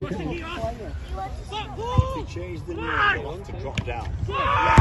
He changed the name to drop down. Come on!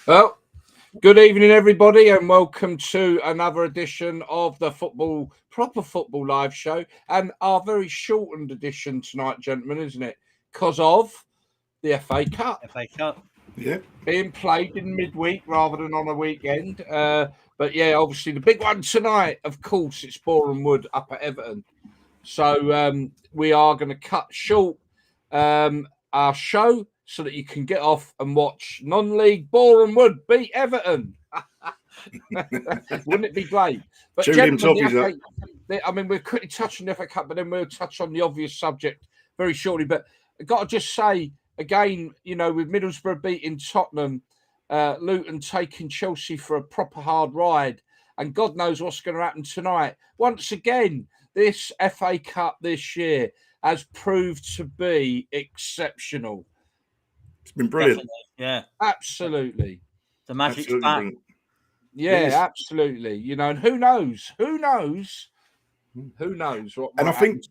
Well, good evening, everybody, and welcome to another edition of the Proper Football Live Show, and our very shortened edition tonight, gentlemen, isn't it? Because of the FA Cup. FA Cup. Yeah. Being played in midweek rather than on a weekend. But yeah, obviously the big one tonight, of course, it's Boreham Wood up at Everton. So we are going to cut short our show so that you can get off and watch non-league Boreham Wood beat Everton. Wouldn't it be great? But gentlemen, I mean, we're quickly touching the FA Cup, but then we'll touch on the obvious subject very shortly. But I've got to just say, again, you know, with Middlesbrough beating Tottenham, Luton taking Chelsea for a proper hard ride, and God knows what's going to happen tonight. Once again, this FA Cup this year has proved to be exceptional. It's been brilliant. Definitely. Yeah. Absolutely. The magic's back. Brilliant. Yeah, Yes. absolutely. You know, and who knows what And I think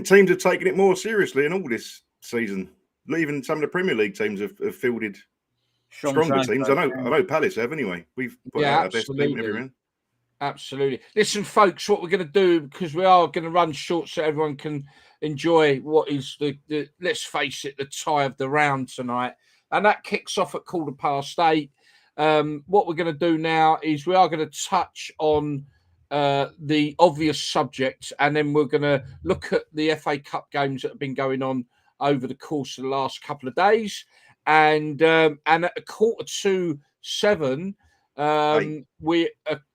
teams have taken it more seriously in all this season. Even some of the Premier League teams have fielded stronger teams. I know Palace have anyway. We've put out our best team every round. Absolutely. Listen, folks, what we're going to do, because we are going to run short so everyone can enjoy what is the let's face it, the tie of the round tonight. And that kicks off at 8:15. What we're going to do now is we are going to touch on the obvious subjects, and then we're going to look at the FA Cup games that have been going on over the course of the last couple of days. And at 7:15, we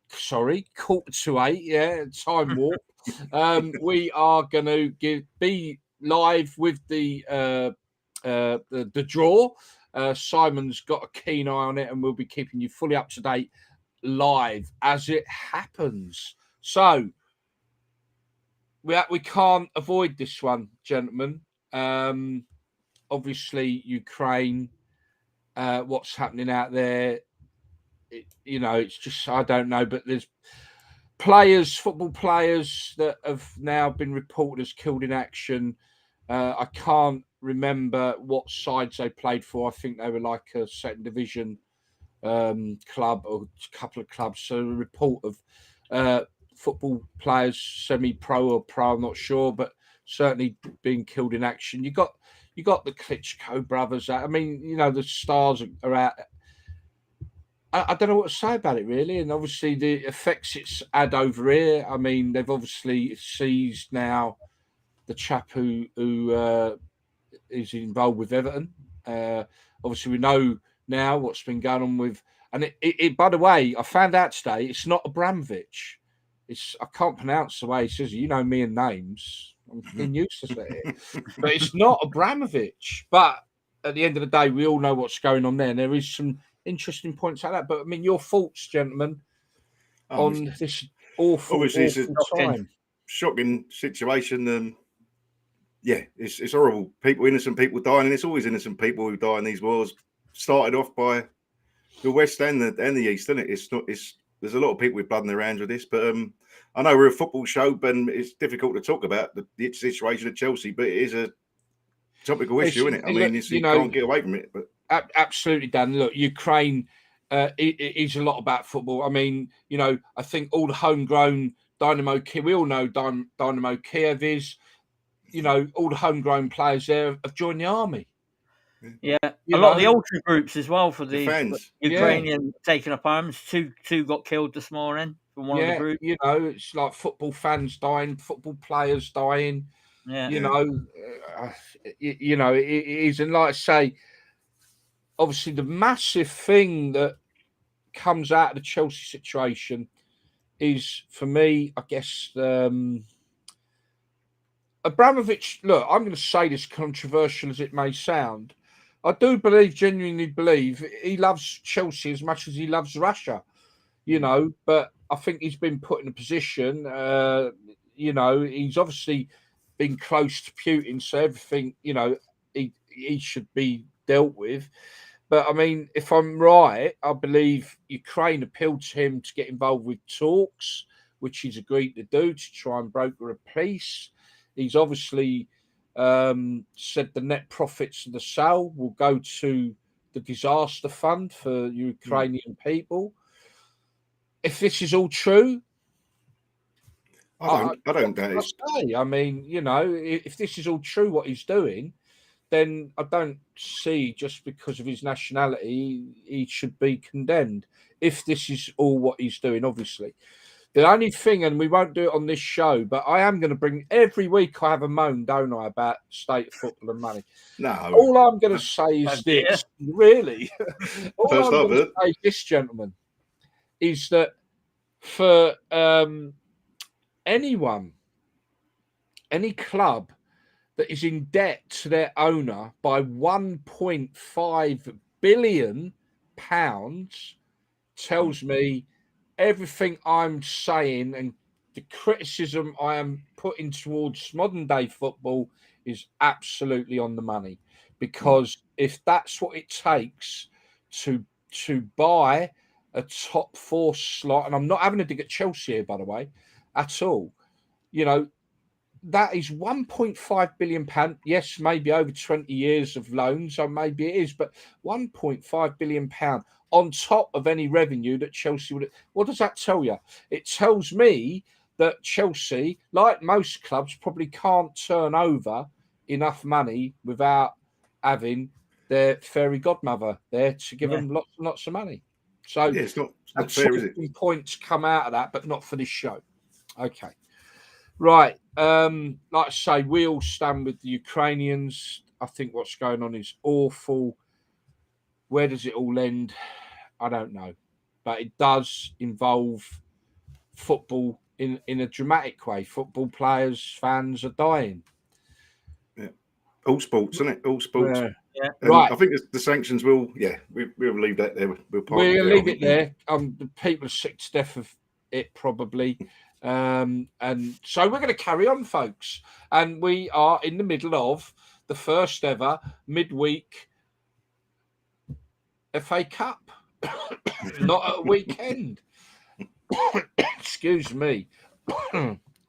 7:45, yeah, time warp. We are going to be live with the draw. Simon's got a keen eye on it, and we'll be keeping you fully up to date live as it happens. So we can't avoid this one, gentlemen. Obviously, Ukraine, what's happening out there. It's just, I don't know, but there's football players that have now been reported as killed in action. I can't remember what sides they played for. I think they were like a second division club or a couple of clubs. So a report of football players, semi-pro or pro, I'm not sure, but certainly being killed in action. You got the Klitschko brothers. I mean, the stars are out. I don't know what to say about it, really. And obviously the effects it's had over here. I mean, they've obviously seized now the chap who is involved with Everton. Obviously, we know now what's been going on with... And it by the way, I found out today, it's not Abramovich. I can't pronounce the way he says it. You know me and names. I'm getting useless at it. But it's not Abramovich. But at the end of the day, we all know what's going on there. And there is some interesting points like that. But I mean, your thoughts, gentlemen, on this awful time. Shocking situation. Yeah, it's horrible. Innocent people dying, and it's always innocent people who die in these wars. Started off by the West and the East, isn't it? It's there's a lot of people with blood in their hands with this, but I know we're a football show, and it's difficult to talk about the situation at Chelsea, but it is a topical issue, isn't it? I mean, you can't get away from it. But absolutely, Dan. Look, Ukraine is a lot about football. I mean, I think all the homegrown Dynamo Kiev, we all know Dynamo Kiev is, all the homegrown players there have joined the army. Yeah, a lot of the ultra groups as well for the fans. Ukrainian taking up arms. Two got killed this morning from one of the groups. It's like football fans dying, football players dying. Yeah, it is, and like I say, obviously the massive thing that comes out of the Chelsea situation is, for me, I guess, Abramovich. Look, I'm going to say this, controversial as it may sound. I do genuinely believe he loves Chelsea as much as he loves Russia, but I think he's been put in a position, he's obviously been close to Putin, so everything, he should be dealt with. But, I mean, if I'm right, I believe Ukraine appealed to him to get involved with talks, which he's agreed to do to try and broker a peace. He's obviously said the net profits of the sale will go to the disaster fund for Ukrainian people. If this is all true, I don't doubt it. I mean, if this is all true, what he's doing, then I don't see, just because of his nationality, he should be condemned. If this is all what he's doing, obviously. The only thing, and we won't do it on this show, but I am going to bring, every week I have a moan, don't I, about state of football and money. No. All I'm going to say is this, really. All First I'm going to say is this, gentlemen, is that for anyone, any club that is in debt to their owner by £1.5 billion tells me everything I'm saying and the criticism I am putting towards modern day football is absolutely on the money. Because if that's what it takes to buy a top four slot, and I'm not having a dig at Chelsea here, by the way, at all, that is £1.5 billion. Yes, maybe over 20 years of loans, so maybe it is, but £1.5 billion on top of any revenue that Chelsea would. What does that tell you? It tells me that Chelsea, like most clubs, probably can't turn over enough money without having their fairy godmother there to give them lots and lots of money. So it's not fair, is it? Points come out of that, but not for this show. Okay. Right. Like I say, we all stand with the Ukrainians. I think what's going on is awful. Where does it all end? I don't know. But it does involve football in a dramatic way. Football players, fans are dying. Yeah. All sports, isn't it? All sports. Yeah. Right. I think the sanctions will, we'll leave that there. We'll leave it there. The people are sick to death of it, probably. And so we're going to carry on, folks. And we are in the middle of the first ever midweek FA Cup. Not at a weekend. Excuse me.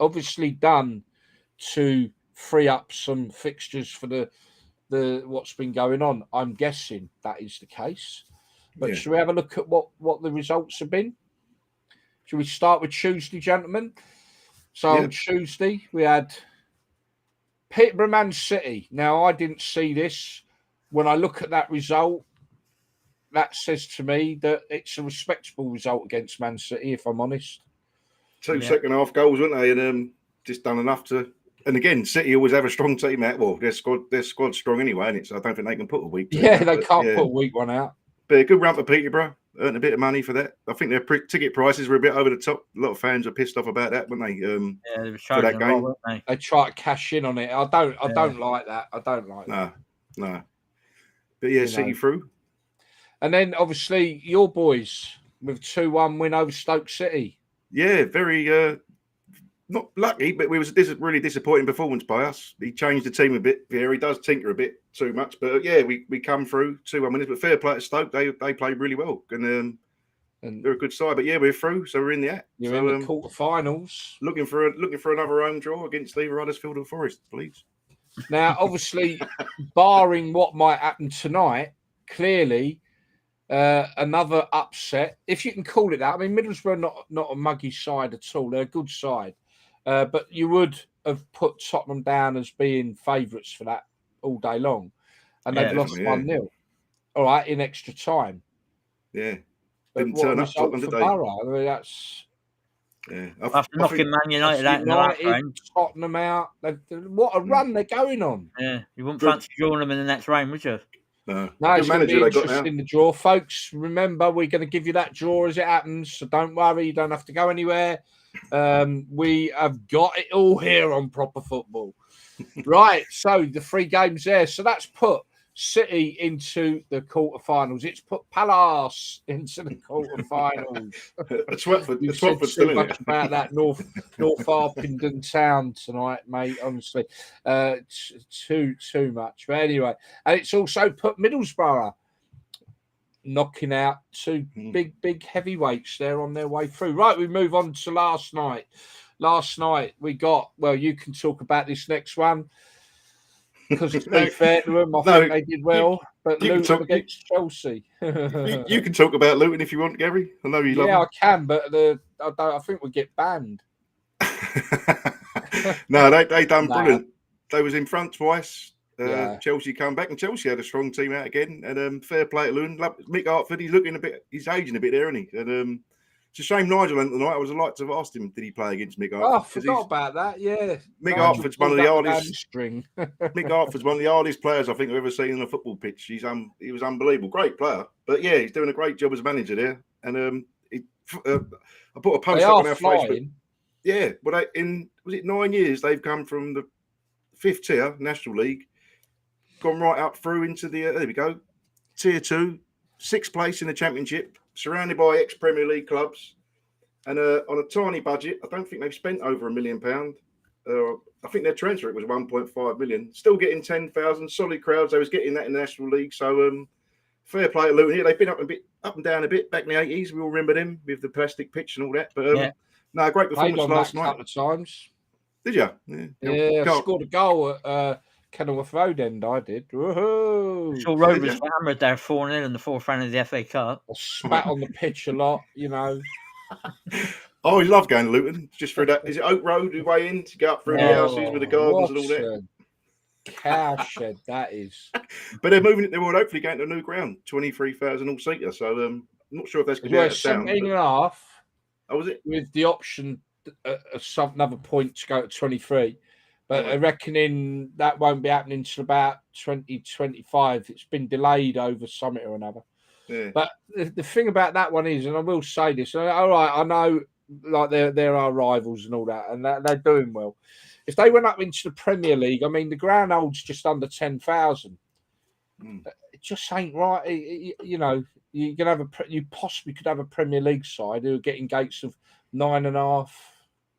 Obviously done to free up some fixtures for the what's been going on. I'm guessing that is the case. But should we have a look at what the results have been? Should we start with Tuesday, gentlemen? So on Tuesday, we had Peterborough Man City. Now, I didn't see this. When I look at that result, that says to me that it's a respectable result against Man City, if I'm honest. Two second-half goals, weren't they? And just done enough to... And again, City always have a strong team out. Well, their squad's strong anyway, and so I don't think they can put a weak team out. They can't put a weak one out. But a good run for Peterborough. Earned a bit of money for that. I think their ticket prices were a bit over the top. A lot of fans were pissed off about that, weren't they? They were for that game. weren't they? They try to cash in on it. I don't like that. I don't like that. No. But City through. And then obviously your boys with 2-1 win over Stoke City. Yeah, very not lucky, but it was a really disappointing performance by us. He changed the team a bit. Yeah, he does tinker a bit too much, but we come through 2-1 winners. But fair play to Stoke, they played really well, and And they're a good side. But yeah, we're through, so we're in the act. You're in the quarterfinals. Looking for another home draw against either Huddersfield or Forest, please. Now, obviously, barring what might happen tonight, clearly another upset, if you can call it that. I mean, Middlesbrough not a muggy side at all; they're a good side, but you would have put Tottenham down as being favourites for that all day long, and they've lost 1-0. All right, in extra time. Yeah, but didn't what turn a up result Tottenham, for did they? Borough. I mean, that's. Yeah, After knocking Man United out in the last round, Tottenham out. What a run they're going on! Yeah, you wouldn't fancy drawing them in the next round, would you? No, it's going to be interesting, the draw. Folks, remember, we're going to give you that draw as it happens, so don't worry, you don't have to go anywhere. We have got it all here on Proper Football. Right, so the 3 games there. So that's put City into the quarterfinals. It's put Palace into the quarterfinals. You've said too much about that North Harpenden town tonight, mate. Honestly, too much. But anyway, and it's also put Middlesbrough knocking out 2 big heavyweights there on their way through. Right, we move on to last night. Last night we got. Well, you can talk about this next one. Because to be fair to them, I think they did well. But Luton against Chelsea. You can talk about Luton if you want, Gary. I know you love them. I can, but I think we'll get banned. No, they done brilliant. They was in front twice. Chelsea come back, and Chelsea had a strong team out again. And fair play to Luton. Mick Hartford, he's aging a bit there, isn't he? And it's a shame Nigel went tonight. I would have liked to have asked him, did he play against Mick Hartford? Oh, I forgot about that, yeah. Mick Hartford's one of the hardest. Mick Hartford's one of the hardest players I think I've ever seen on a football pitch. He was unbelievable. Great player. But yeah, he's doing a great job as manager there. And I put a post up on our Facebook. Yeah, but was it 9 years they've come from the 5th tier, National League, gone right up through into the, there we go, Tier 2, 6th place in the Championship, surrounded by ex-Premier League clubs, and on a tiny budget. I don't think they've spent over £1 million. I think their transfer was 1.5 million. Still getting 10,000 solid crowds. They was getting that in the National League. So fair play to Luton here. They've been up and down a bit back in the 80s. We all remember them with the plastic pitch and all that. But no, great performance last night. A couple of times. Did you? Yeah, I scored a goal at Kenilworth Road End. I did. Woohoo! Shaw Rovers were hammered there 4-0 in the 4th round of the FA Cup. I spat on the pitch a lot, you know. I always love going to Luton. Just through that. Is it Oak Road the way in to go up through the houses with the gardens and all that? Cowshed that is. But they're moving it. They will hopefully going to a new ground, 23,000 all seater. So I'm not sure if that's going to be 17.5. Oh, was it? With the option of another point to go to 23. But I reckon that won't be happening until about 2025. It's been delayed over something or another. Yeah. But the thing about that one is, and I will say this, all right, I know like there are rivals and all that, and they're doing well. If they went up into the Premier League, I mean, the ground holds just under 10,000. It just ain't right. You know, you possibly could have a Premier League side who are getting gates of 9.5,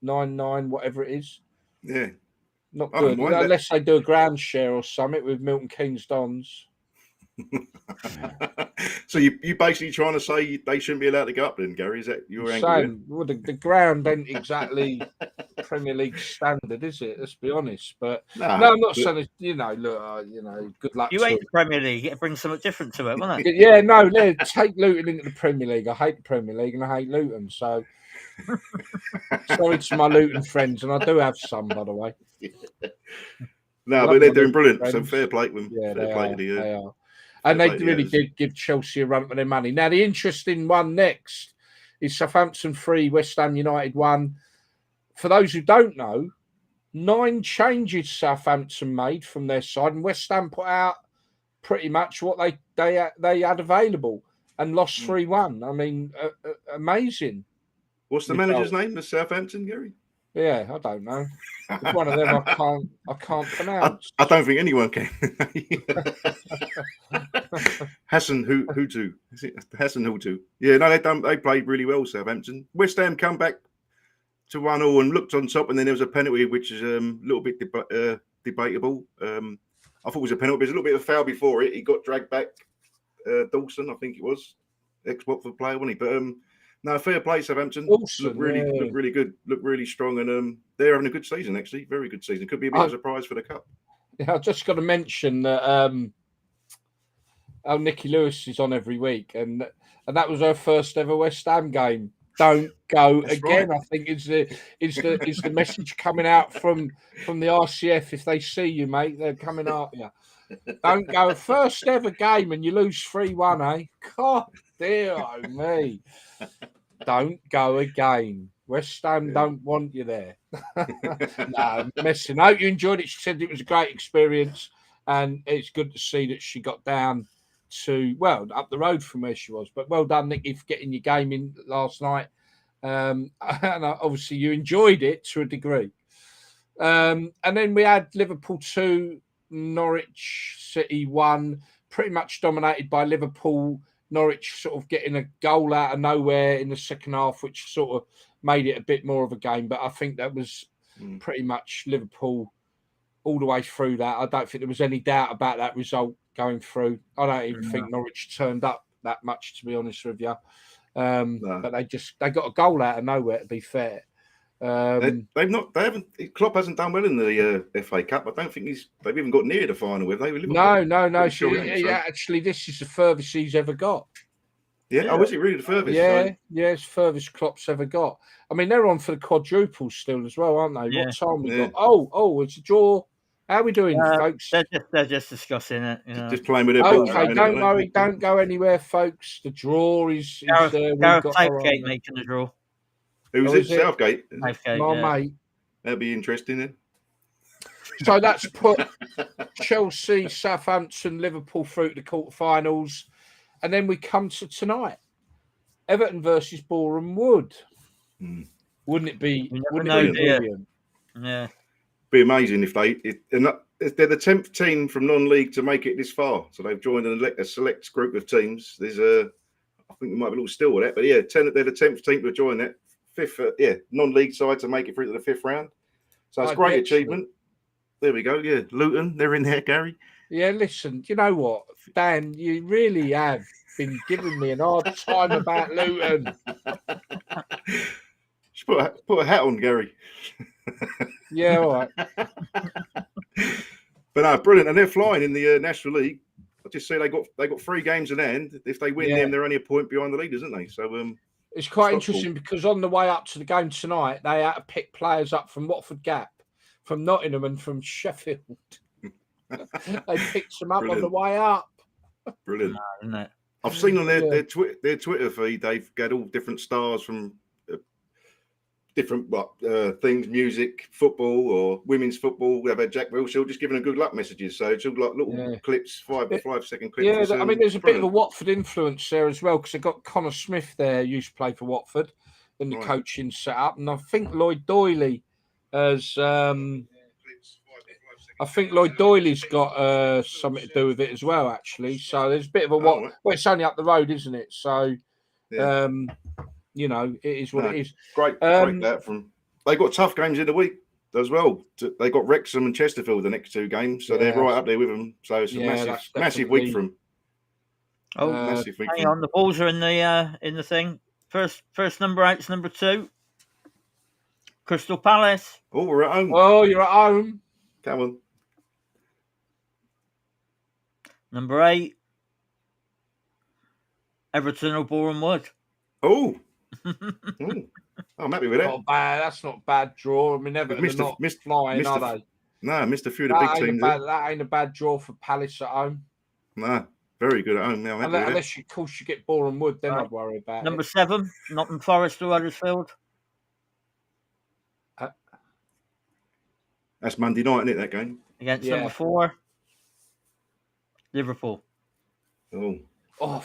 9.9, whatever it is. Yeah. Not good. Unless they do a ground share or something with Milton Keynes Dons. So you basically trying to say they shouldn't be allowed to go up then, Gary? Is that your angle? Well, the ground ain't exactly Premier League standard, is it? Let's be honest. But no, I'm not saying. Look, good luck. You hate the Premier League. It brings something different to it, won't it? Yeah, no. Take Luton into the Premier League. I hate the Premier League and I hate Luton. So sorry to my Luton friends, and I do have some, by the way. No, but they're doing brilliant. Friends. So fair play to them. Yeah, fair play to you. They are. And they really did give Chelsea a run for their money. Now, the interesting one next is Southampton 3, West Ham United 1. For those who don't know, 9 changes Southampton made from their side, and West Ham put out pretty much what they had available and lost 3-1. I mean, amazing. What's the manager's name? The Southampton, Gary? Yeah, I don't know. It's one of them I can't pronounce. I don't think anyone can. Hassan Hutu. Is it Hassan Hutu? Yeah, no, they played really well, Southampton. West Ham come back to 1-1 and looked on top, and then there was a penalty which is a little bit debatable. I thought it was a penalty, but there's a little bit of a foul before it. He got dragged back. Dawson, I think it was, ex-Watford player, wasn't he? But No, fair play, Southampton. Awesome, Look really good. Look really strong, and they're having a good season actually. Very good season. Could be a bit of a surprise for the cup. Yeah, I've just got to mention that Nikki Lewis is on every week, and that was her first ever West Ham game. Don't go That's again. right. I think is the message coming out from the RCF. If they see you, mate, they're coming after you. Don't go. First ever game and you lose 3-1, eh? God dear me. Don't go again. West Ham don't want you there. No, messing. I hope you enjoyed it. She said it was a great experience, and it's good to see that she got down to, well, up the road from where she was. But well done, Nicky, for getting your game in last night. And obviously you enjoyed it to a degree. And then we had Liverpool 2, Norwich City 1, pretty much dominated by Liverpool. Norwich sort of getting a goal out of nowhere in the second half, which sort of made it a bit more of a game. But I think that was pretty much Liverpool all the way through that. I don't think there was any doubt about that result going through. I don't even think Norwich turned up that much, to be honest with you. But they got a goal out of nowhere, to be fair. Klopp hasn't done well in the FA Cup. I don't think they've even got near the final with they. No. Actually, this is the furthest he's ever got. Yeah. Oh, is it really the furthest? Yeah, it's furthest Klopp's ever got. I mean, they're on for the quadruple still as well, aren't they? Yeah. What time we got? Oh, it's a draw. How are we doing, folks? They're just discussing it. You know. Just playing with their balls. Okay, don't worry. Don't go anywhere, folks. The draw is there. Gareth Southgate making the draw. Who's it? Southgate? Southgate, my mate. That'd be interesting then. So that's put Chelsea, Southampton, Liverpool through to the quarterfinals. And then we come to tonight. Everton versus Boreham Wood. Wouldn't it be brilliant? Yeah. Be amazing if they're the 10th team from non-league to make it this far. So they've joined a select group of teams. There's I think we might be a little still with that, but yeah, they're the 10th team to join that. Fifth, non-league side to make it through to the 5th round. So it's a great achievement. There we go. Yeah, Luton, they're in there, Gary. Yeah, listen, you know what, Dan, you really have been giving me an hard time about Luton. Just put a hat on, Gary. Yeah, all right. But no, brilliant, and they're flying in the National League. I just say they got 3 games in hand. If they win them, they're only a point behind the leaders, aren't they? So it's quite interesting because on the way up to the game tonight, they had to pick players up from Watford Gap, from Nottingham, and from Sheffield. They picked them up on the way up. Brilliant, isn't it? I've seen on their Twitter feed they've got all different stars from different things, music, football, or women's football. We've had Jack Wilshere just giving them good luck messages. So it's all like little clips, 5-second clips. Yeah, I mean, there's a bit of a Watford influence there as well because they've got Connor Smith there, who used to play for Watford in the coaching setup, and I think Lloyd Doyley has. I think Lloyd Doyley's got something to do with it as well, actually. So there's a bit of a well, it's only up the road, isn't it? So, you know, it is what it is. Great that from. They got tough games in the week as well. They got Wrexham and Chesterfield the next 2 games, so they're right up there with them. So it's a massive week for them. Oh, massive week. Hang on, the balls are in the thing. First number out's number 2. Crystal Palace. Oh, we're at home. Oh, you're at home. Come on. Number 8. Everton or Boreham Wood. Oh. I'm happy with that. Not bad. That's not a bad draw. I mean, Everton are not flying, are they? No, missed a few of the big teams. That ain't a bad draw for Palace at home. No, very good at home now. Unless, of course, you get Boreham Wood, then I'd worry about Number 7, Nottingham Forest or Huddersfield. That's Monday night, isn't it, that game? Against number 4, Liverpool. Oh,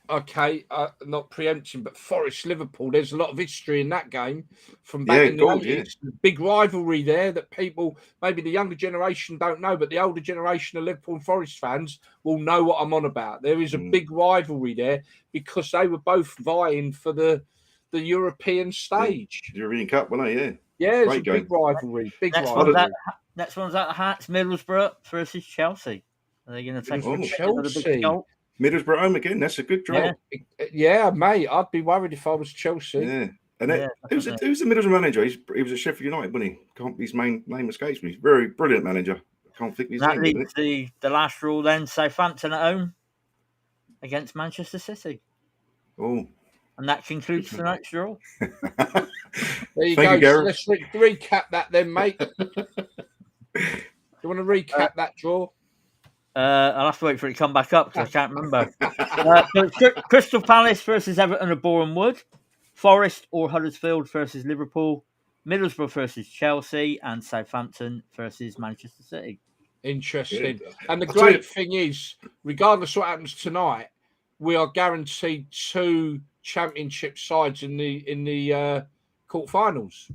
okay. Not preempting, but Forest Liverpool. There's a lot of history in that game from back in the 80s. Big rivalry there that people, maybe the younger generation don't know, but the older generation of Liverpool and Forest fans will know what I'm on about. There is a big rivalry there because they were both vying for the European stage. European Cup, weren't they? Yeah. Yeah, it's a big rivalry. Next one's at Hearts, Middlesbrough versus Chelsea. Are they going to take Chelsea? Middlesbrough home again. That's a good draw. Yeah, mate. I'd be worried if I was Chelsea. Yeah. And who's the Middlesbrough manager? He was at Sheffield United, wasn't he? His name escapes me. He's a very brilliant manager. I can't think of his name. That leads the last draw then, Southampton at home against Manchester City. Oh. And that concludes tonight's draw. There you go. So let's recap that then, mate. Do you want to recap that draw? I'll have to wait for it to come back up because I can't remember. Crystal Palace versus Everton or Boreham Wood. Forest or Huddersfield versus Liverpool. Middlesbrough versus Chelsea. And Southampton versus Manchester City. Interesting. Yeah. And the great thing is, regardless of what happens tonight, we are guaranteed 2 championship sides in the quarterfinals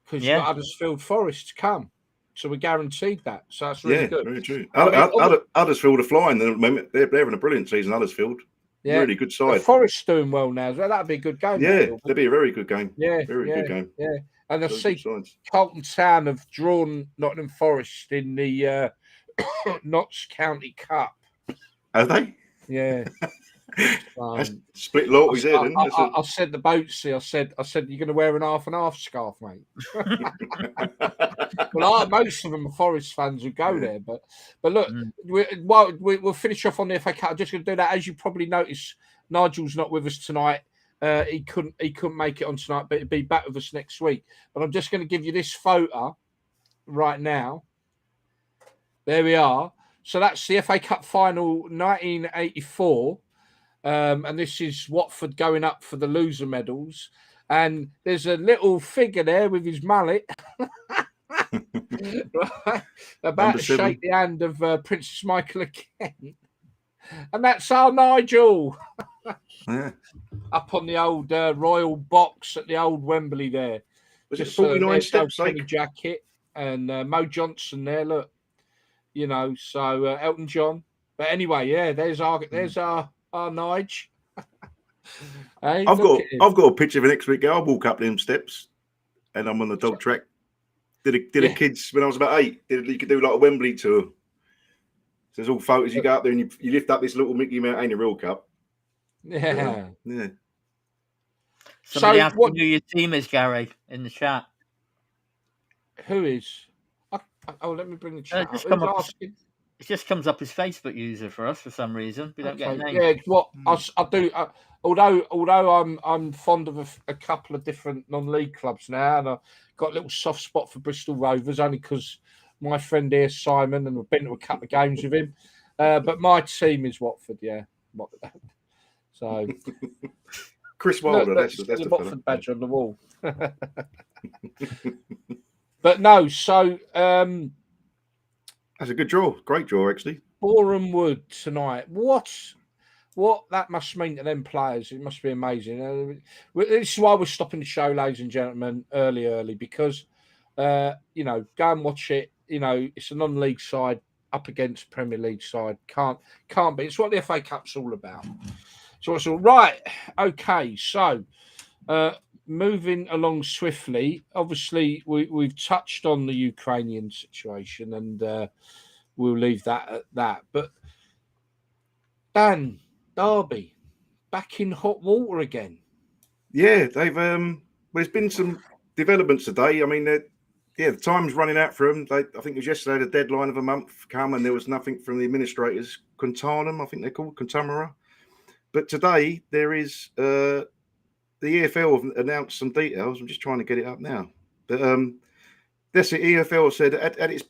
because you've got Huddersfield Forest to come. So we're guaranteed that. So that's really good. Very true. Huddersfield are flying at the moment. They're having a brilliant season, Huddersfield. Yeah. Really good side. Forest doing well now. So that'd be a good game. Yeah, that'd be a very good game. Yeah. Very good game. Yeah. And I see Carlton Town have drawn Nottingham Forest in the Notts County Cup. Are they? Yeah. Split lotteries there. Then I said the Boatsy. I said you're going to wear an half and half scarf, mate. Well, most of them are Forest fans who go there, but look, we'll finish off on the FA Cup. I'm just going to do that. As you probably noticed, Nigel's not with us tonight. He couldn't make it on tonight, but he'll be back with us next week. But I'm just going to give you this photo right now. There we are. So that's the FA Cup final 1984. And this is Watford going up for the loser medals. And there's a little figure there with his mallet. Right, about to shake the hand of Princess Michael again. And that's our Nigel. Up on the old royal box at the old Wembley there. Was it 49 steps? Jacket and Mo Johnson there, look. You know, so Elton John. But anyway, yeah, there's our Nige. Hey, I've got a picture of an next week. I'll walk up them steps, and I'm on the dog track. Did a kids when I was about 8. You could do like a Wembley tour. So there's all photos. You go up there and you lift up this little Mickey Mouse ain't a real cup. Yeah. Somebody asked who your team is, Gary, in the chat. Who is? Let me bring the chat up. It just comes up as Facebook user for us for some reason. We don't get a name. Yeah, I do. Although I'm fond of a couple of different non-league clubs now, and I've got a little soft spot for Bristol Rovers only because my friend here, Simon, and I've been to a couple of games with him. But my team is Watford, yeah. So Chris Wilder, that's the Watford badge on the wall. But no, so that's a good draw. Great draw, actually. Boreham Wood tonight. What that must mean to them players. It must be amazing. This is why we're stopping the show, ladies and gentlemen, early, because, go and watch it. You know, it's a non-league side up against Premier League side. Can't be. It's what the FA Cup's all about. So it's all right. Okay, so moving along swiftly. Obviously, we've touched on the Ukrainian situation, and we'll leave that at that. But Dan, Derby, back in hot water again. Yeah, they've. There's been some developments today. I mean, the time's running out for them. I think it was yesterday the deadline of a month come, and there was nothing from the administrators. Quintanum, I think they're called Quintamara. But today there is the EFL have announced some details. I'm just trying to get it up now. But that's it. EFL said at its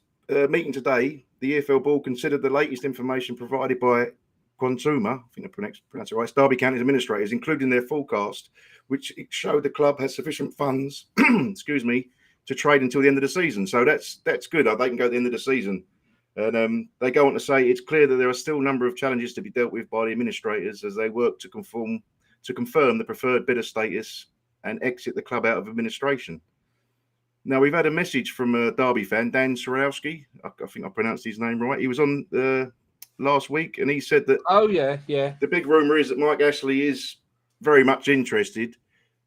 meeting today, the EFL board considered the latest information provided by Quintuma, I think I pronounced it right, Derby County's administrators, including their forecast, which showed the club has sufficient funds, excuse me, to trade until the end of the season. So that's good. They can go at the end of the season. And they go on to say it's clear that there are still a number of challenges to be dealt with by the administrators as they work to confirm the preferred bidder status and exit the club out of administration. Now, we've had a message from a Derby fan, Dan Sorowski. I think I pronounced his name right. He was on last week, and he said that... Oh, yeah. The big rumour is that Mike Ashley is very much interested,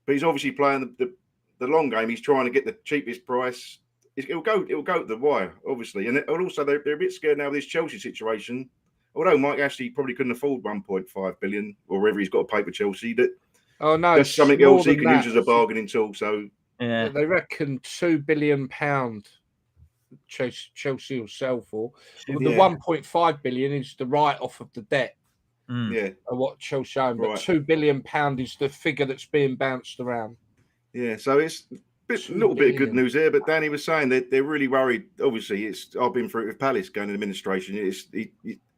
but he's obviously playing the long game. He's trying to get the cheapest price. It'll go to the wire, obviously. And also, they're a bit scared now of this Chelsea situation although Mike Ashley probably couldn't afford 1.5 billion or whatever he's got to pay for Chelsea, that's something else he can use as a bargaining tool. So yeah, they reckon £2 billion Chelsea will sell for. The 1.5 billion is the write-off of the debt. Yeah, of what Chelsea own, but right. £2 billion is the figure that's being bounced around. Yeah, so it's a little bit of good news there. But Danny was saying that they're really worried. Obviously, I've been through it with Palace going to administration.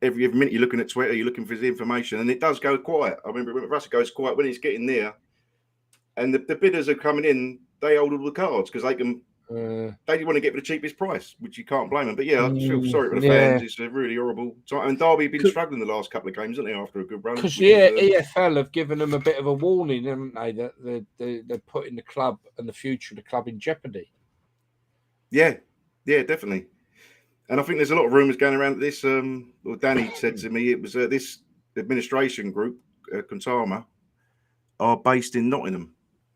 Every minute you're looking at Twitter, you're looking for the information, and it does go quiet. I remember when Russell goes quiet when it's getting there, and the bidders are coming in. They hold all the cards because they can. They want to get for the cheapest price, which you can't blame them. But yeah, I just feel sorry for the fans. It's a really horrible time. And Derby have been struggling the last couple of games, haven't they, after a good run? Because EFL have given them a bit of a warning, haven't they, that they're putting the club and the future of the club in jeopardy. Yeah, definitely. And I think there's a lot of rumours going around this. Danny said to me it was this administration group, Contama, are based in Nottingham.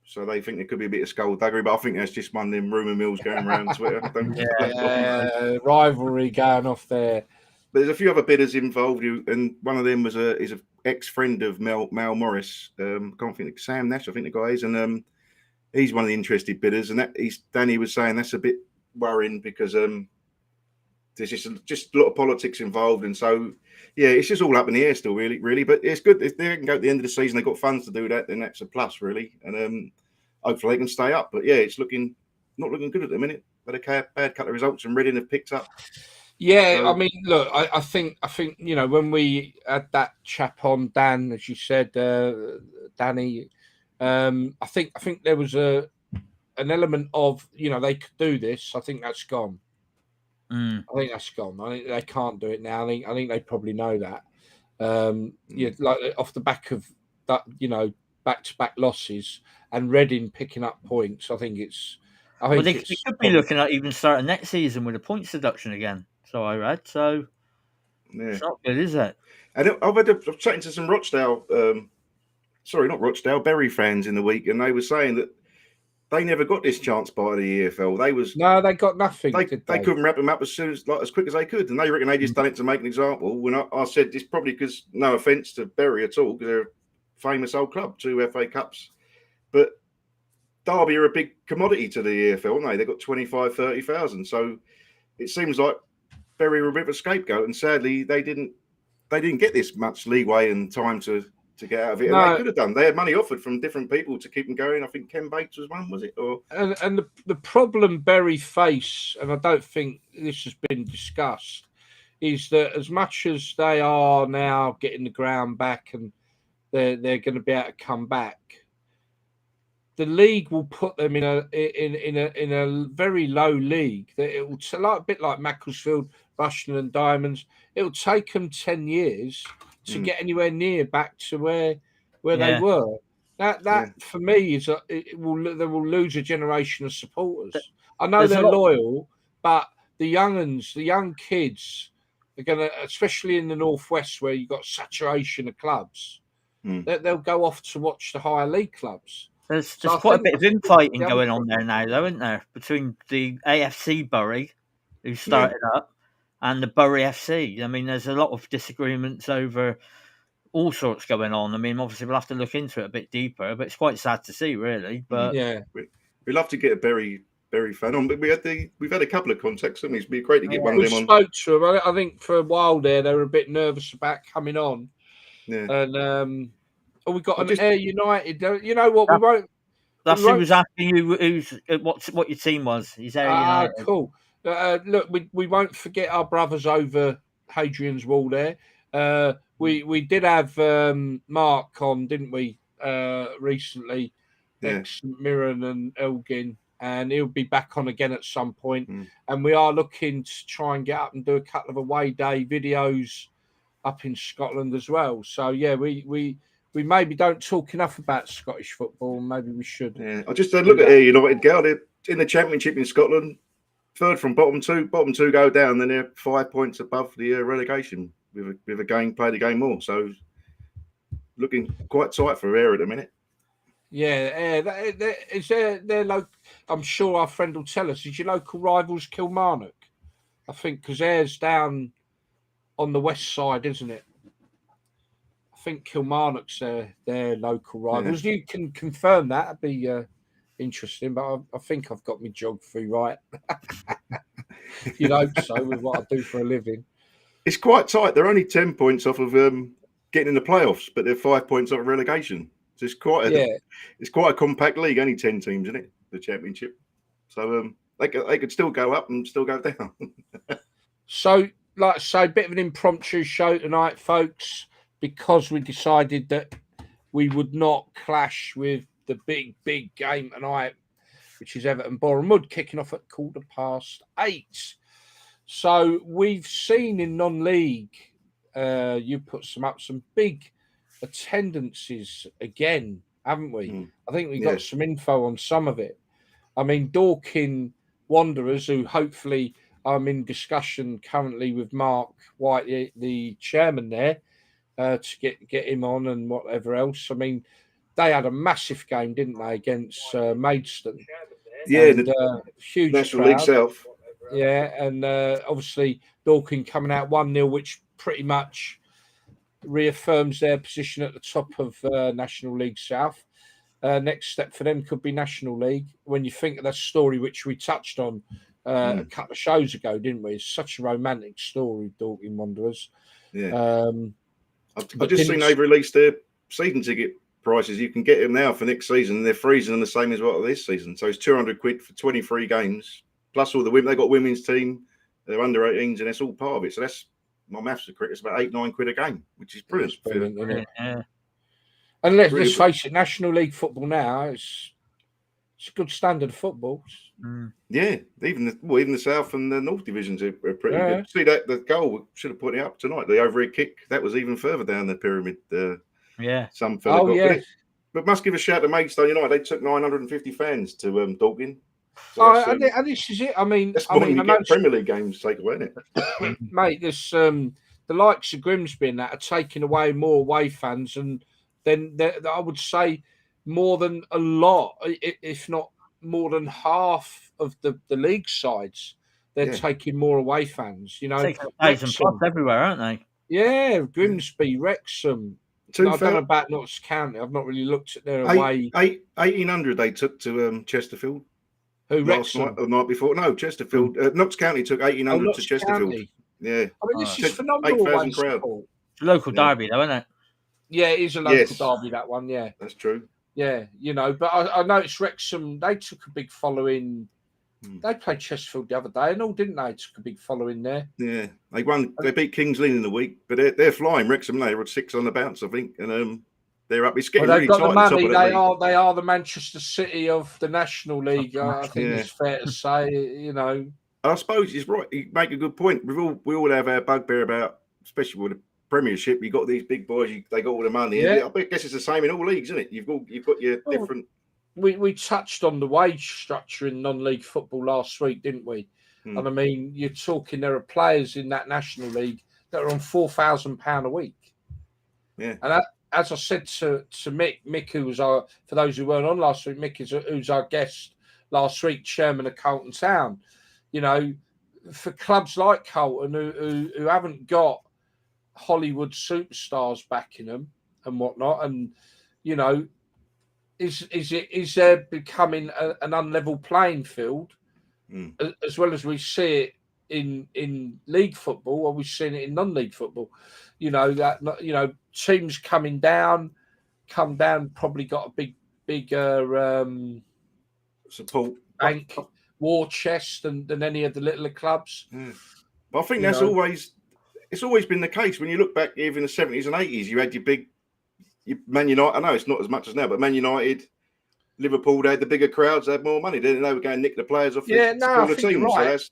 So they think there could be a bit of skullduggery, but I think that's just one of them rumour mills going around Twitter. Rivalry going off there. But there's a few other bidders involved, and one of them is an ex-friend of Mel Morris. Can't think Sam Nash, I think the guy is, and he's one of the interested bidders. And Danny was saying that's a bit worrying because there's just a lot of politics involved, and so it's just all up in the air still, really. But it's good if they can go at the end of the season. They've got funds to do that, then that's a plus, really, and hopefully they can stay up. But it's not looking good at the minute. But a bad couple of results, and Reading have picked up. Yeah, so, I mean, look, I think when we had that chap on, Dan, as you said, Danny, I think there was an element of they could do this. I think that's gone. I think that's gone. I think they can't do it now. I think they probably know that. Like off the back of that, back-to-back losses and Reading picking up points. They could be looking at even starting next season with a points deduction again. So I read. So it's not good, is it? And I've chatting to some Rochdale, not Rochdale, Bury fans in the week, and they were saying that they never got this chance by the EFL. They got nothing. They couldn't wrap them up as quick as they could, and they reckon they just done it to make an example. When I said this, probably because no offence to Bury at all, because they're a famous old club, 2 FA Cups, but Derby are a big commodity to the EFL, aren't they? They've got 25, 30,000. So it seems like Bury were a bit of a scapegoat, and sadly they didn't get this much leeway and time to get out of it. And they could have done. They had money offered from different people to keep them going. I think Ken Bates was one, was it? And the problem Bury face, and I don't think this has been discussed, is that as much as they are now getting the ground back and they're going to be able to come back, the league will put them in a very low league. That it will a bit like Macclesfield, Rushden and Diamonds. It will take them 10 years to get anywhere near back to where they were. That for me is they will lose a generation of supporters. I know they're loyal, but the young kids are going to, especially in the Northwest where you've got saturation of clubs, they'll go off to watch the higher league clubs. There's quite a bit of infighting going on there now, though, isn't there? Between the AFC Bury, who started up, and the Bury FC. I mean, there's a lot of disagreements over all sorts going on. I mean, obviously, we'll have to look into it a bit deeper, but it's quite sad to see, really. But we'd love to get a Bury fan on, but we've had a couple of contacts, haven't we? It'd be great to get one of them on. We spoke to them. I think for a while there, they were a bit nervous about coming on. Yeah. And we got an Air United. You know what? We won't. That's who was asking you what your team was. He's Air United. Cool. Look, we won't forget our brothers over Hadrian's Wall there. We did have Mark on, didn't we? Recently, ex Mirren and Elgin, and he'll be back on again at some point. And we are looking to try and get up and do a couple of away day videos up in Scotland as well. So we maybe don't talk enough about Scottish football. Maybe we should. Yeah, I just look at Air United. They're in the Championship in Scotland, third from bottom two. Bottom two go down, then they're 5 points above the relegation with a game played a game more. So looking quite tight for Air at the minute. Yeah, is their local? I'm sure our friend will tell us. Is your local rivals Kilmarnock? I think because Air's down on the west side, isn't it? I think Kilmarnock's their local rivals. You can confirm that. That'd be interesting, but I think I've got my geography right. You'd hope so with what I do for a living. It's quite tight. They're only 10 points off of getting in the playoffs, but they're 5 points off of relegation. So it's quite a compact league. Only 10 teams in it, the Championship. So they could still go up and still go down. So, like I say, a bit of an impromptu show tonight, folks, because we decided that we would not clash with the big game tonight, which is Everton Boreham Wood, kicking off at 8:15. So we've seen in non-league, you put some big attendances again, haven't we? I think we got some info on some of it. I mean, Dorking Wanderers, who hopefully I'm in discussion currently with Mark White, the chairman there, to get him on and whatever else. I mean, they had a massive game, didn't they, against Maidstone? Yeah, and, huge National crowd. League South. Yeah, and obviously Dorking coming out 1-0, which pretty much reaffirms their position at the top of National League South. Next step for them could be National League. When you think of that story, which we touched on a couple of shows ago, didn't we? It's such a romantic story, Dorking Wanderers. Yeah. I've just seen they've released their season ticket prices. You can get them now for next season. They're freezing them the same as what this season. So it's £200 for 23 games. Plus all the women. They've got a women's team. They're under 18s, and that's all part of it. So that's, my maths are correct, it's about £8-9 a game, which is brilliant. Isn't it? Yeah. And let's face it, National League football now, it's a good standard of football. Yeah, even the South and the North divisions are pretty good. See that the goal, should have put it up tonight. The overhead kick, that was even further down the pyramid. Some fella got it. But must give a shout to Maidstone United. They took 950 fans to Dorking. So and this is it. I mean, you get Premier League games take away, isn't it? Mate, this the likes of Grimsby and that are taking away more away fans, and then I would say more than a lot, if not more than half of the league sides. They're taking more away fans. You know, Wrexham everywhere, aren't they? Yeah, Grimsby, Wrexham. I don't know about Notts County. I've not really looked at their away. 1,800 they took to Chesterfield. Who, last night, the night before? No, Chesterfield. Notts County took 1,800 to Chesterfield. County. Yeah. I mean, this is phenomenal. 8,000 crowd. Local derby, though, isn't it? Yeah, it is a local derby, that one, yeah. That's true. Yeah, you know, but I noticed Wrexham, they took a big following. They played Chesterfield the other day and all, didn't they? Took a big following there. Yeah, they won. They beat Kings Lynn in the week, but they're flying. Wrexham, they were 6 on the bounce, I think, and they're up. It's getting really tight. The money. They are the Manchester City of the National League. I think it's fair to say. You know, I suppose he's right. You make a good point. We all have our bugbear about, especially with the Premiership. You got these big boys. They got all the money. Yeah. I guess it's the same in all leagues, isn't it? You've got your different. We touched on the wage structure in non-league football last week, didn't we? And I mean, you're talking there are players in that National League that are on £4,000 a week. Yeah, and as I said to Mick, who was for those who weren't on last week, Mick who's our guest last week, chairman of Carlton Town. You know, for clubs like Carlton who haven't got Hollywood superstars backing them and whatnot, and you know, is there becoming an unlevel playing field as well as we see it in league football, or we've seen it in non-league football? You know, that, you know, teams come down, probably got a bigger support bank war chest than any of the littler clubs. But I think that's always been the case. When you look back, even in the 70s and 80s, you had your Man United. I know it's not as much as now, but Man United, Liverpool, they had the bigger crowds, they had more money. They were going to nick the players off the team. Right. So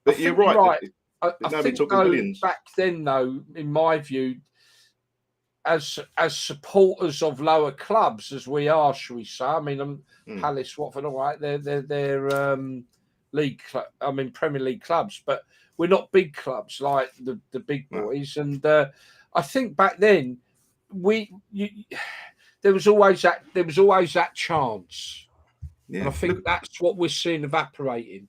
but you're right. I think back then, though, in my view, as supporters of lower clubs as we are, shall we say? I mean, Palace, Watford, all right, they're league. I mean, Premier League clubs, but we're not big clubs like the big boys. And I think back then, there was always that chance. Yeah. And I think that's what we're seeing evaporating.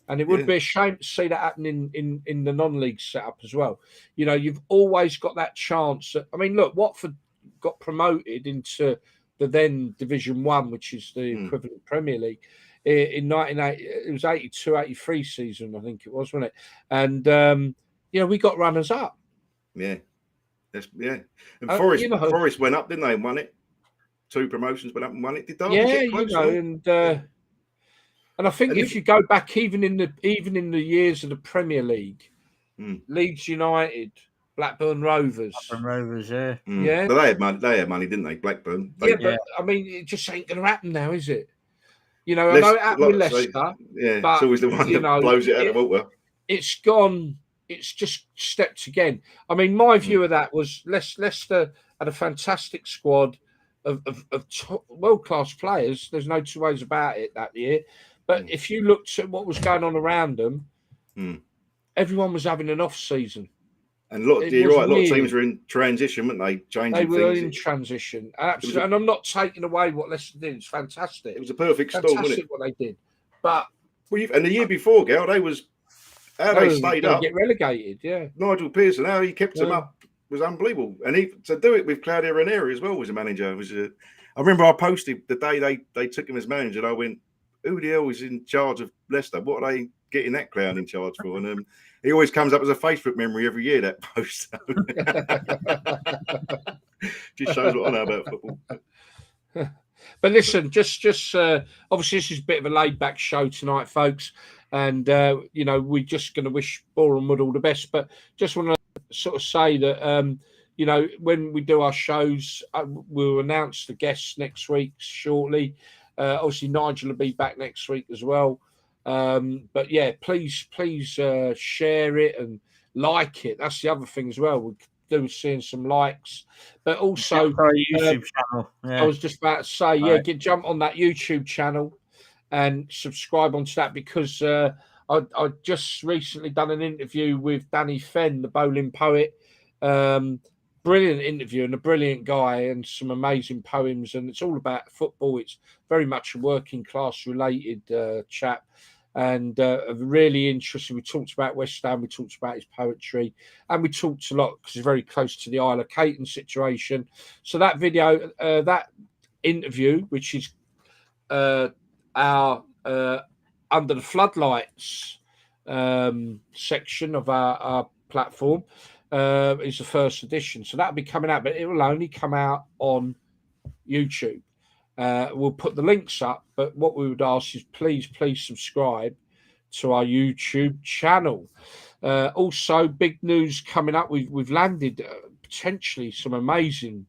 And it would be a shame to see that happen in the non-league setup as well. You know, you've always got that chance. I mean, look, Watford got promoted into the then Division 1, which is the equivalent Premier League, in 1980. It was 82, 83 season, I think it was, wasn't it? And, you know, we got runners up. Yeah. And Forest went up, didn't they, and won it? 2 promotions went up and won it. Did Derby get close? Yeah, and I think if you go back, even in the years of the Premier League, Leeds United, Blackburn Rovers, yeah. But they had money, didn't they? Blackburn. But I mean, it just ain't going to happen now, is it? You know, I know it happened with Leicester. But it's always the one that blows it out of the water. It's gone. It's just stepped again. I mean, my view of that was Leicester had a fantastic squad of world-class players. There's no two ways about it that year. But if you looked at what was going on around them, everyone was having an off-season. And you're right, a lot of teams were in transition, weren't they? They were in transition. Absolutely. And I'm not taking away what Leicester did. It's fantastic. It was a perfect storm, wasn't it? What they did. But and the year before, Gal, they stayed up. Get relegated, yeah. Nigel Pearson, how he kept them up was unbelievable. And to do it with Claudio Ranieri as well was a manager. I remember I posted the day they took him as manager, and I went, who the hell is in charge of Leicester? What are they getting that clown in charge for? And he always comes up as a Facebook memory every year, that post. Just shows what I know about football. But listen, just obviously this is a bit of a laid-back show tonight, folks. And, you know, we're just going to wish Boreham Wood all the best. But just want to sort of say that, you know, when we do our shows, we'll announce the guests next week shortly. Obviously, Nigel will be back next week as well. But yeah, please share it and like it. That's the other thing as well. We do seeing some likes, but also our YouTube channel. I was just about to say, jump on that YouTube channel and subscribe onto that, because I just recently done an interview with Danny Fenn, the bowling poet. Brilliant interview and a brilliant guy and some amazing poems, and it's all about football. It's very much a working class related chap, and really interesting. We talked about West Ham, we talked about his poetry, and we talked a lot because he's very close to the Isle of Caton situation. So that video, that interview, which is our Under the Floodlights section of our platform, is the first edition. So that'll be coming out, but it will only come out on YouTube. We'll put the links up, but what we would ask is please subscribe to our YouTube channel. Also, big news coming up. We've landed potentially some amazing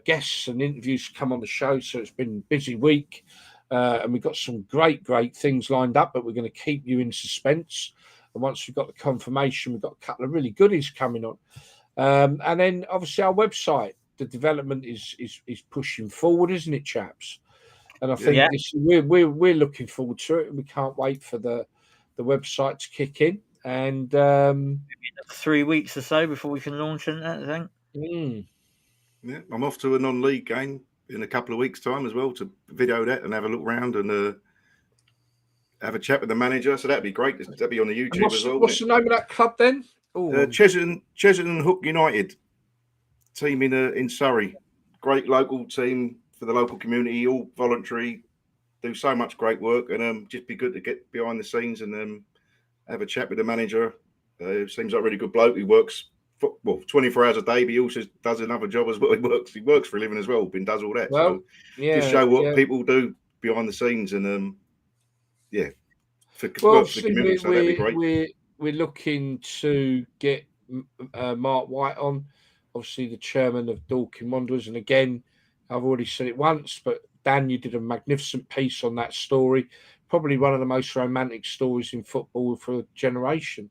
guests and interviews to come on the show. So it's been a busy week, and we've got some great things lined up, but we're going to keep you in suspense. And once we've got the confirmation, we've got a couple of really goodies coming on. And then obviously our website, the development is pushing forward, isn't it, chaps? And I think we're looking forward to it, and we can't wait for the website to kick in. And 3 weeks or so before we can launch it, I think. Yeah, I'm off to a non-league game in a couple of weeks' time as well to video that and have a look round and have a chat with the manager. So that'd be great. That'd be on the YouTube as well. What's the name of that club then? Cheshughton Hook United team in Surrey. Great local team for the local community, all voluntary, do so much great work, and just be good to get behind the scenes and have a chat with the manager. Seems like a really good bloke. He works 24 hours a day, but he also does another job as well. He works for a living as well, and does all that. Well, so just show what people do behind the scenes, and for the community. So that'd be great. We're looking to get Mark White on, obviously the chairman of Dorking Wanderers, and again, I've already said it once, but Dan, you did a magnificent piece on that story. Probably one of the most romantic stories in football for a generation.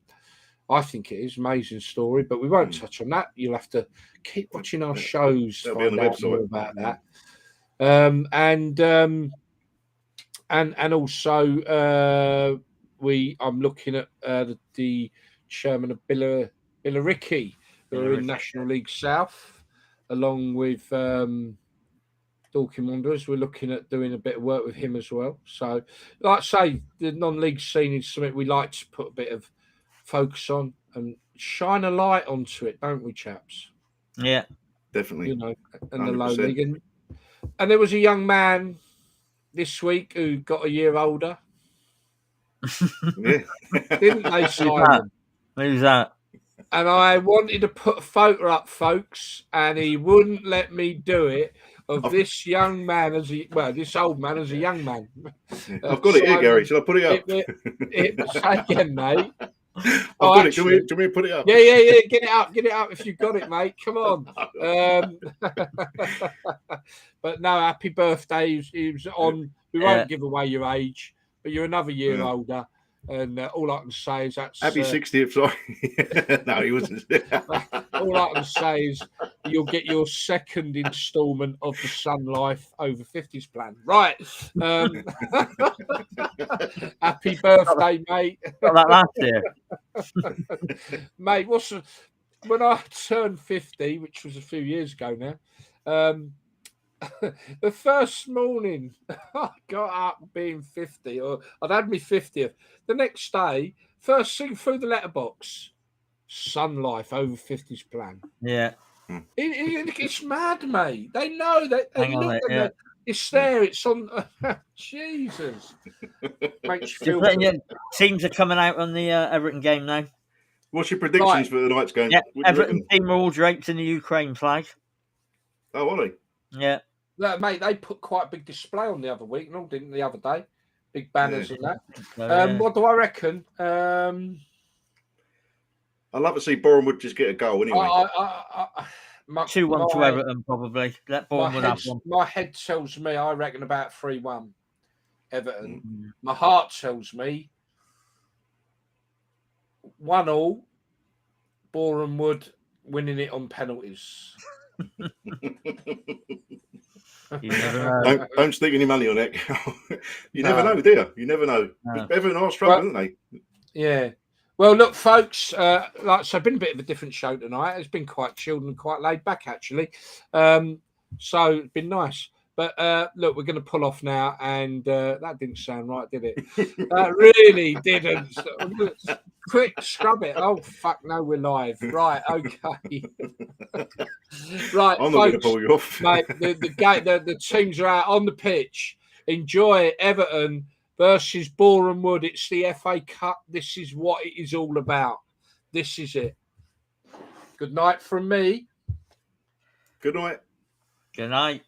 I think it is an amazing story, but we won't touch on that. You'll have to keep watching our shows to find out more about that. And also I'm looking at the chairman of Billericay, who are in National League South, along with Dorking Wanderers. We're looking at doing a bit of work with him as well. So, like I say, the non-league scene is something we like to put a bit of focus on and shine a light onto it, don't we, chaps? Yeah, definitely. You know, and the low 100%. league. And there was a young man this week who got a year older. Yeah. Didn't they, Simon? Who's that? And I wanted to put a photo up, folks, and he wouldn't let me do it. Of this young man this old man as a young man. I've got it here, Gary. Shall I put it up? Say again, mate. I've got it. Do you want me to put it up? Yeah. Get it up if you've got it, mate. Come on. But no, happy birthday. He was on. We won't give away your age, but you're another year older. And all I can say is that's happy 60th. Sorry, no, he wasn't. All I can say is you'll get your second instalment of the Sun Life over 50s plan. Right. Happy birthday, mate. Got that last year. Mate, when I turned 50, which was a few years ago now, the first morning I got up being 50, or I'd had my 50th. The next day, first thing through the letterbox, Sun Life over 50s plan. Yeah. It's mad, mate. They know that. It's there. It's on. Jesus. Makes you feel. Teams are coming out on the Everton game now. What's your predictions for the night's game? Yeah, Everton team are all draped in the Ukraine flag. Oh, are they? Yeah. No, mate, they put quite a big display on the other week, and all didn't the other day? Big banners and that. What do I reckon? I'd love to see Boreham would just get a goal anyway. 2-1 to Everton, probably. Let Boreham have one. My head tells me I reckon about 3-1 Everton. Mm-hmm. My heart tells me 1-1 Boreham Wood winning it on penalties. You never know. Don't stick any money on it. You never know, do you? You never know. No. Everton are struggling, aren't they? Yeah. Well, look, folks, it's been a bit of a different show tonight. It's been quite chilled and quite laid back, actually. So it's been nice. But look, we're going to pull off now, and that didn't sound right, did it? That really didn't. Quick, scrub it. Oh, fuck, no, we're live. Right, okay. Right, I'm not going to pull you off. Mate, the teams are out on the pitch. Enjoy it, Everton versus Boreham Wood. It's the FA Cup. This is what it is all about. This is it. Good night from me. Good night. Good night.